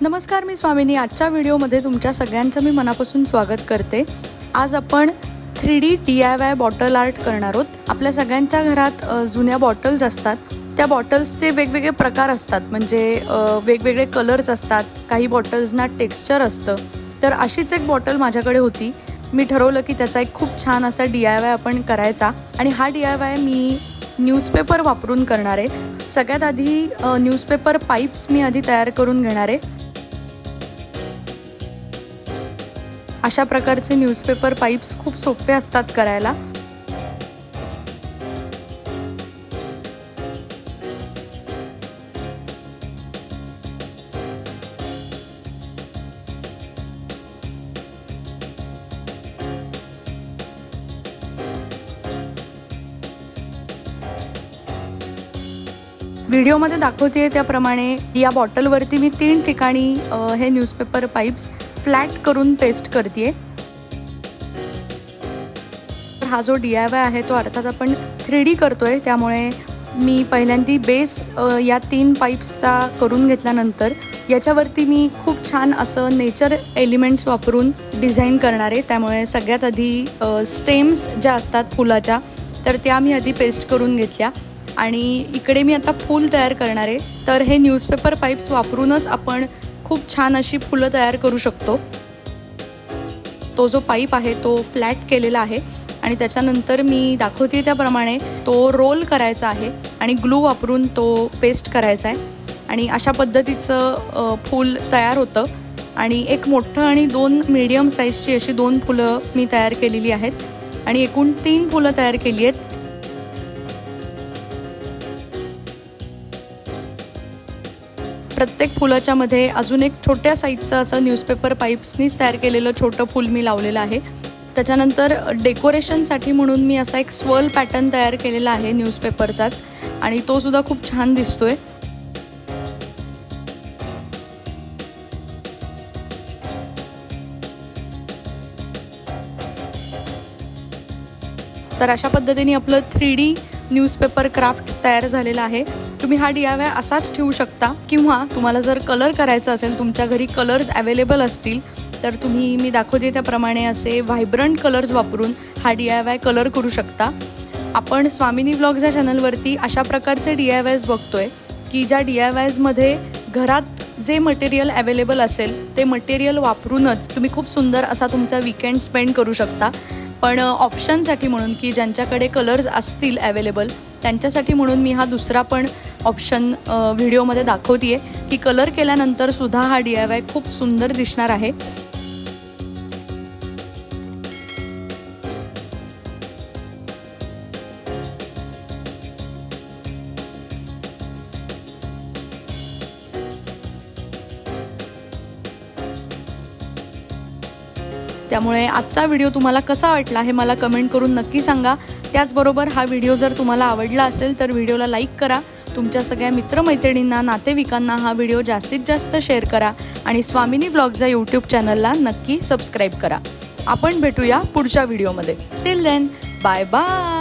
नमस्कार, मी स्वामिनी। आजच्या व्हिडिओमध्ये तुमच्या सगळ्यांचं मी मनापासून स्वागत करते। आज आपण 3D DIY बॉटल आर्ट करणार आहोत। आपल्या सगळ्यांच्या घरात जुन्या बॉटल्स असतात, त्या बॉटल्सचे वेगवेगळे प्रकार असतात, म्हणजे वेगवेगळे कलर्स असतात, काही बॉटल्सना टेक्स्चर असतं। तर अशीच एक बॉटल माझ्याकडे होती। मी ठरवलं की त्याचा एक खूप छान असा DIY आपण करायचा, आणि हा DIY मी न्यूजपेपर वापरून करणार आहे। सगळ्यात आधी न्यूजपेपर पाइप्स मी आधी तयार करून घेणार आहे। अशा प्रकारचे न्यूजपेपर पाइप्स खूप सोपे असतात करायला। व्हिडिओमध्ये दाखवते त्याप्रमाणे या बॉटलवरती मी 3 ठिकाणी हे न्यूजपेपर पाइप्स फ्लॅट करून पेस्ट करते। हा जो DIY आहे तो अर्थात आपण 3D करतोय, त्यामुळे मी पहिल्यांदा बेस या 3 पाइप्सचा करून घेतल्यानंतर याच्यावरती मी खूप छान असं नेचर एलिमेंट्स वापरून डिझाईन करणार आहे। त्यामुळे सगळ्यात आधी स्टेम्स ज्या असतात फुलाच्या, तर त्या मी आधी पेस्ट करून घेतल्या, आणि इकडे मी आता फूल तयार करणार आहे। तर हे न्यूजपेपर पाइप्स वापरूनच आपण खूप छान अशी फुलं तयार करू शकतो। तो जो पाइप आहे तो फ्लॅट केलेला आहे, आणि त्याच्यानंतर मी दाखवते त्याप्रमाणे तो रोल करायचा आहे आणि ग्लू वापरून तो पेस्ट करायचा आहे, आणि अशा पद्धतीचं फूल तयार होतं। आणि एक मोठं आणि 2 मीडियम साईजची अशी 2 फुलं मी तयार केलेली आहेत, आणि एकूण 3 फुलं तयार केली आहेत। प्रत्येक फुलाच्या मध्ये अजून एक छोट्या साईजचं असं न्यूजपेपर पाइप्सनीच तयार केलेलं छोटं फूल मी लावलेलं आहे। त्याच्यानंतर डेकोरेशनसाठी म्हणून मी असा एक स्वर्ल पॅटर्न तयार केलेला आहे न्यूजपेपरचाच, आणि तो सुद्धा खूप छान दिसतोय। तर अशा पद्धतीने आपलं 3D न्यूजपेपर क्राफ्ट तयार झालेला आहे। तुम्ही हा DIY असाच ठेवू शकता, किंवा तुम्हाला जर कलर करायचा असेल, तुमच्या घरी कलर्स अवेलेबल असतील, तर तुम्ही मी दाखवते त्याप्रमाणे असे व्हायब्रंट कलर्स वापरून हा DIY कलर करू शकता। आपण स्वामिनी व्लॉग्स या चॅनलवरती अशा प्रकारचे DIYs बघतोय की ज्या DIYsमध्ये घरात जे मटेरियल अवेलेबल असेल ते मटेरियल वापरूनच तुम्ही खूप सुंदर असा तुमचा वीकेंड स्पेंड करू शकता। पण ऑप्शनसाठी म्हणून की ज्यांच्याकडे कलर्स असतील अवेलेबल, त्यांच्यासाठी म्हणून मी हा दुसरा पण ऑप्शन व्हिडिओमध्ये दाखवते की कलर केल्यानंतर सुद्धा हा DIY खूप सुंदर दिसणार आहे। त्यामुळे आजचा व्हिडिओ तुम्हाला कसा वाटला हे मला कमेंट करून नक्की सांगा। त्याचबरोबर हा व्हिडिओ जर तुम्हाला आवडला असेल तर व्हिडिओला लाईक करा, तुमच्या सगळ्या मित्रमैत्रिणींना, नातेवाईकांना हा व्हिडिओ जास्तीत जास्त शेअर करा, आणि स्वामिनी व्लॉग्स या यूट्यूब चॅनलला नक्की सबस्क्राईब करा। आपण भेटूया पुढच्या व्हिडिओमध्ये। Till then, bye bye.